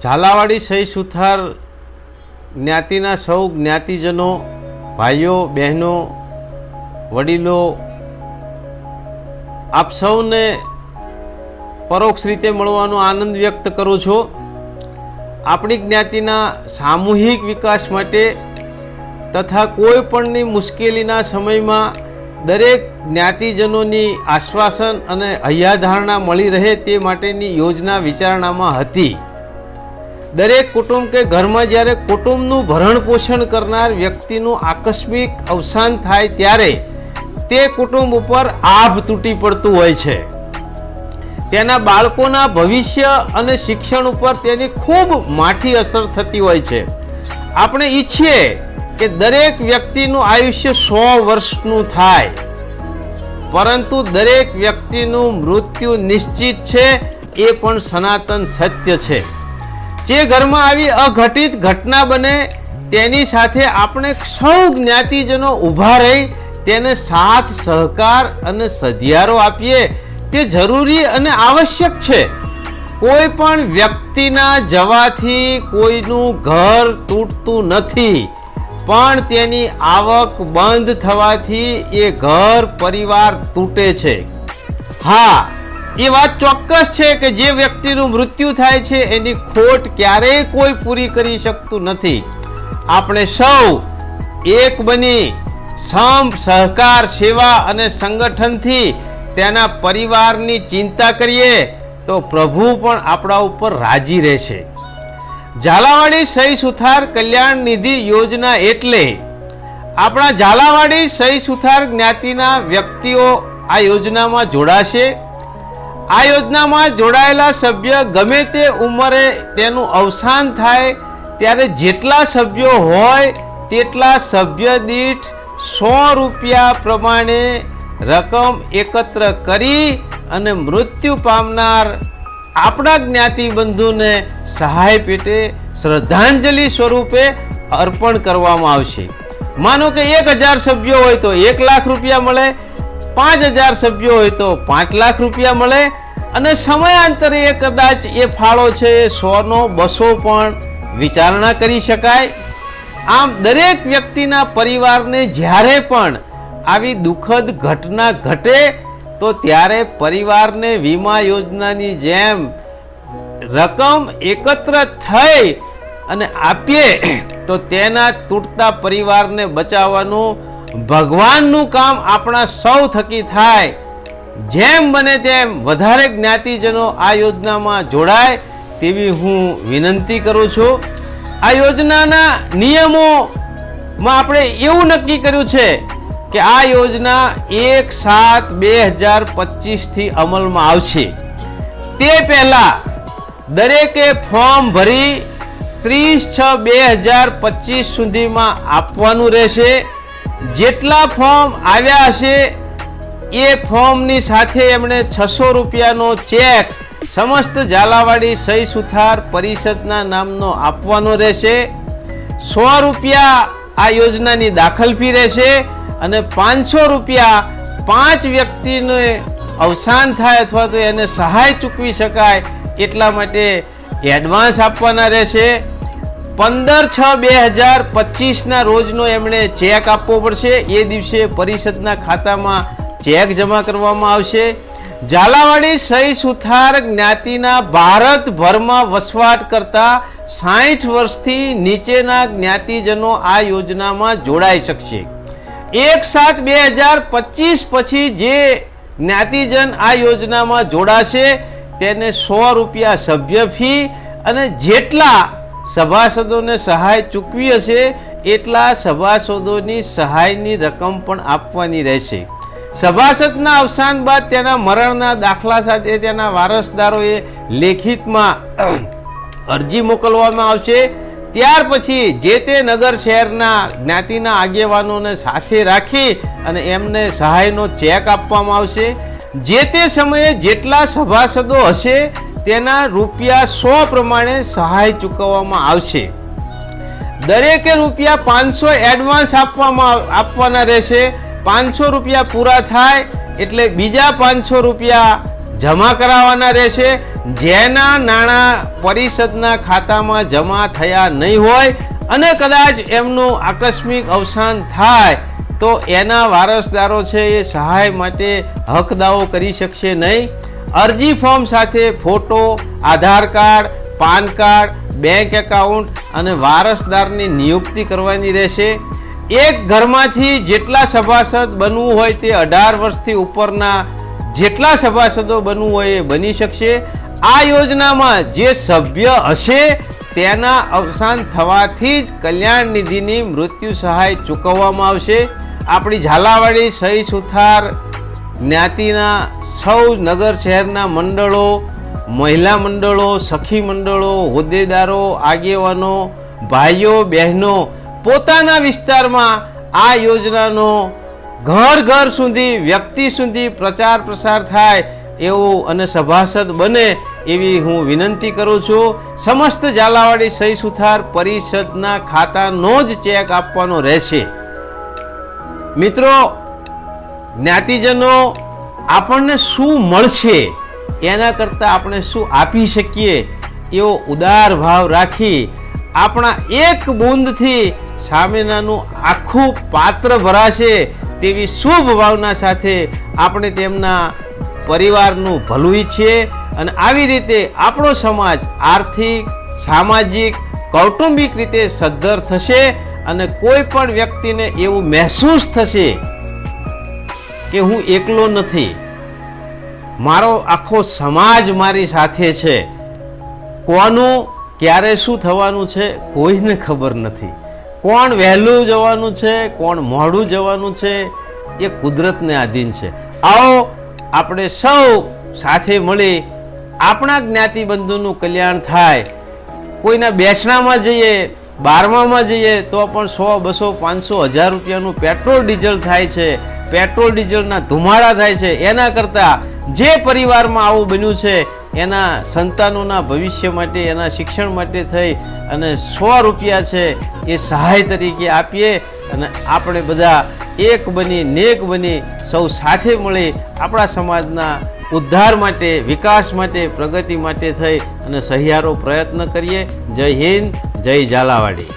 ઝાલાવાડી સહી સુથાર જ્ઞાતિના સૌ જ્ઞાતિજનો, ભાઈઓ બહેનો, વડીલો, આપ સૌને પરોક્ષ રીતે મળવાનો આનંદ વ્યક્ત કરું છું. આપણી જ્ઞાતિના સામૂહિક વિકાસ માટે તથા કોઈ પણની મુશ્કેલીના સમયમાં દરેક જ્ઞાતિજનોની આશ્વાસન અને હૈયાધારણા મળી રહે તે માટેની યોજના વિચારણામાં હતી. દરેક કુટુંબ કે ઘરમાં જ્યારે કુટુંબનું ભરણ પોષણ કરનાર વ્યક્તિનું આકસ્મિક અવસાન થાય ત્યારે તે કુટુંબ ઉપર આભ તૂટી પડતું હોય છે. તેના બાળકોના ભવિષ્ય અને શિક્ષણ ઉપર તેની ખૂબ માઠી અસર થતી હોય છે. આપણે ઈચ્છીએ કે દરેક વ્યક્તિનું આયુષ્ય 100 વર્ષનું થાય, પરંતુ દરેક વ્યક્તિનું મૃત્યુ નિશ્ચિત છે એ પણ સનાતન સત્ય છે. જે ઘરમાં આવી અઘટિત ઘટના બને તેની સાથે આપણે સૌ જ્ઞાતિજનો ઊભા રહી તેને સાથ સહકાર અને સધિયારો આપીએ તે જરૂરી અને આવશ્યક છે. કોઈ પણ વ્યક્તિના જવાથી કોઈનું ઘર તૂટતું નથી, પણ તેની આવક બંધ થવાથી એ ઘર પરિવાર તૂટે છે. હા, એ વાત ચોક્કસ છે કે જે વ્યક્તિનું મૃત્યુ થાય છે એની ખોટ ક્યારેય કોઈ પૂરી કરી શકતું નથી. આપણે સૌ એક બની સંપ, સહકાર, સેવા અને સંગઠનથી તેના પરિવારની ચિંતા કરીએ તો પ્રભુ પણ આપણા ઉપર રાજી રહેશે. ઝાલાવાડી સહી સુથાર કલ્યાણ નિધિ યોજના એટલે આપણા ઝાલાવાડી સહી સુથાર જ્ઞાતિના વ્યક્તિઓ આ યોજનામાં જોડાશે. આ યોજનામાં જોડાયેલા સભ્ય ગમે તે ઉંમરે તેનું અવસાન થાય ત્યારે જેટલા સભ્યો હોય તેટલા સભ્ય દીઠ 100 રૂપિયા પ્રમાણે રકમ એકત્ર કરી અને મૃત્યુ પામનાર આપણા જ્ઞાતિ બંધુને સહાય પેટે શ્રદ્ધાંજલિ સ્વરૂપે અર્પણ કરવામાં આવશે. માનો કે 1000 સભ્યો હોય તો 1 લાખ રૂપિયા મળે, 5000 સભ્યો હોય તો 5 લાખ રૂપિયા મળે, અને સમયાંતરે કદાચ એ ફાળો છે 100નો 200 પણ વિચારણા કરી શકાય. આમ દરેક વ્યક્તિના પરિવારને જ્યારે પણ આવી દુઃખદ ઘટના ઘટે તો ત્યારે પરિવારને વીમા યોજનાની જેમ રકમ એકત્ર થઈ અને આપીએ તો તેના તૂટતા પરિવારને બચાવવાનું ભગવાનનું કામ આપણા સૌ થકી થાય. જેમ બને તેમ વધારે જ્ઞાતિજનો આ યોજનામાં જોડાય તેવી હું વિનંતી કરું છું. આ યોજનાના નિયમોમાં આપણે એવું નક્કી કર્યું છે કે આ યોજના 1/7/2025 થી અમલમાં આવશે. તે પહેલા દરેકે ફોર્મ ભરી 30/6/2025 સુધીમાં આપવાનું રહેશે. જેટલા ફોર્મ આવ્યા હશે એ ફોર્મની સાથે એમણે 600 રૂપિયાનો ચેક સમસ્ત ઝાલાવાડી સહી સુથાર પરિષદના નામનો આપવાનો રહેશે. 100 રૂપિયા આ યોજનાની દાખલ ફી રહેશે અને 500 રૂપિયા 5 વ્યક્તિને અવસાન થાય અથવા તો એને સહાય ચૂકવી શકાય એટલા માટે એડવાન્સ આપવાના રહેશે. 15/6/2025 રોજનો એમણે ચેક આપવો પડશે. એ દિવસે પરિષદના ખાતામાં ચેક જમા કરવામાં આવશે. ઝાલાવાડી સહી સુથાર જ્ઞાતિના ભારતભરમાં વસવાટ કરતા 60 વર્ષથી નીચેના જ્ઞાતિજનો આ યોજનામાં જોડાઈ શકશે. 1/7/2025 પછી જે જ્ઞાતિજન આ યોજનામાં જોડાશે તેને 100 રૂપિયા સભ્ય ફી અને જેટલા સભાસદોને સહાય ચૂકવી હશે એટલા સભાસદોની સહાયની રકમ પણ આપવાની રહેશે. સભાસદના અવસાન બાદ તેના મરણના દાખલા સાથે તેના વારસદારોએ લેખિતમાં અરજી મોકલવામાં આવશે. ત્યાર પછી જે તે નગર શહેરના જ્ઞાતિના આગેવાનોને સાથે રાખી અને એમને સહાયનો ચેક આપવામાં આવશે. જે તે સમયે જેટલા સભાસદો હશે તેના રૂપિયા 100 પ્રમાણે સહાય ચૂકવવામાં આવશે. દરેકે રૂપિયા 500 એડવાન્સ આપવાના રહેશે. 500 રૂપિયા પૂરા થાય એટલે બીજા 500 રૂપિયા જમા કરાવવાના રહેશે. જેના નાણાં પરિષદના ખાતામાં જમા થયા નહીં હોય અને કદાચ એમનું આકસ્મિક અવસાન થાય તો એના વારસદારો છે એ સહાય માટે હક દાવો કરી શકશે નહીં. અરજી ફોર્મ સાથે photo, Aadhaar card, PAN card, bank account અને વારસદારની નિયુક્તિ કરવાની રહેશે. એક ઘરમાંથી જેટલા સભાસદ બનવું હોય તે 18 વર્ષથી ઉપરના જેટલા સભાસદો બનવું હોય એ બની શકશે. આ યોજનામાં જે સભ્ય હશે તેના અવસાન થવાથી જ કલ્યાણ નિધિની મૃત્યુ સહાય ચૂકવવામાં આવશે. આપણી ઝાલાવાડી સહી સુથાર જ્ઞાતિના સૌ નગર શહેરના મંડળો, મહિલા મંડળો, સખી મંડળો, હોદ્દેદારો, આગેવાનો, ભાઈઓ બહેનો પોતાના વિસ્તારમાં આ યોજનાનો ઘર ઘર સુધી, વ્યક્તિ સુધી પ્રચાર પ્રસાર થાય એવું અને સભાસદ બને એવી હું વિનંતી કરું છું. સમસ્ત ઝાલાવાડી સહી સુથાર પરિષદના ખાતાનો જ ચેક આપવાનો રહેશે. મિત્રો, જ્ઞાતિજનો આપણને શું મળશે એના કરતાં આપણે શું આપી શકીએ એવો ઉદાર ભાવ રાખી આપણા એક બૂંદથી સામેનાનું આખું પાત્ર ભરાશે તેવી શુભ ભાવના સાથે આપણે તેમના પરિવારનું ભલું ઈચ્છીએ અને આવી રીતે આપણો સમાજ આર્થિક, સામાજિક, કૌટુંબિક રીતે સદ્ધર થશે અને કોઈ પણ વ્યક્તિને એવું મહેસૂસ થશે કે હું એકલો નથી, મારો આખો સમાજ મારી સાથે છે. કોનું ક્યારે શું થવાનું છે કોઈને ખબર નથી. કોણ વહેલું જવાનું છે, કોણ મોડું જવાનું છે એ કુદરતને આધીન છે. આવો આપણે સૌ સાથે મળી આપણા જ્ઞાતિબંધુનું કલ્યાણ થાય. કોઈના બેસણામાં જઈએ, 12માં જઈએ તો પણ 100, 200, 500, 1000 રૂપિયાનું પેટ્રોલ ડીઝલ થાય છે. પેટ્રોલ ડીઝલના ધુમાડા થાય છે. એના કરતાં જે પરિવારમાં આવું બન્યું છે એના સંતાનોના ભવિષ્ય માટે, એના શિક્ષણ માટે થઈ અને 100 રૂપિયા છે એ સહાય તરીકે આપીએ અને આપણે બધા એક બની, નેક બની સૌ સાથે મળી આપણા સમાજના ઉદ્ધાર માટે, વિકાસ માટે, પ્રગતિ માટે થઈ અને સહિયારો પ્રયત્ન કરીએ. જય હિન્દ, જય ઝાલાવાડી.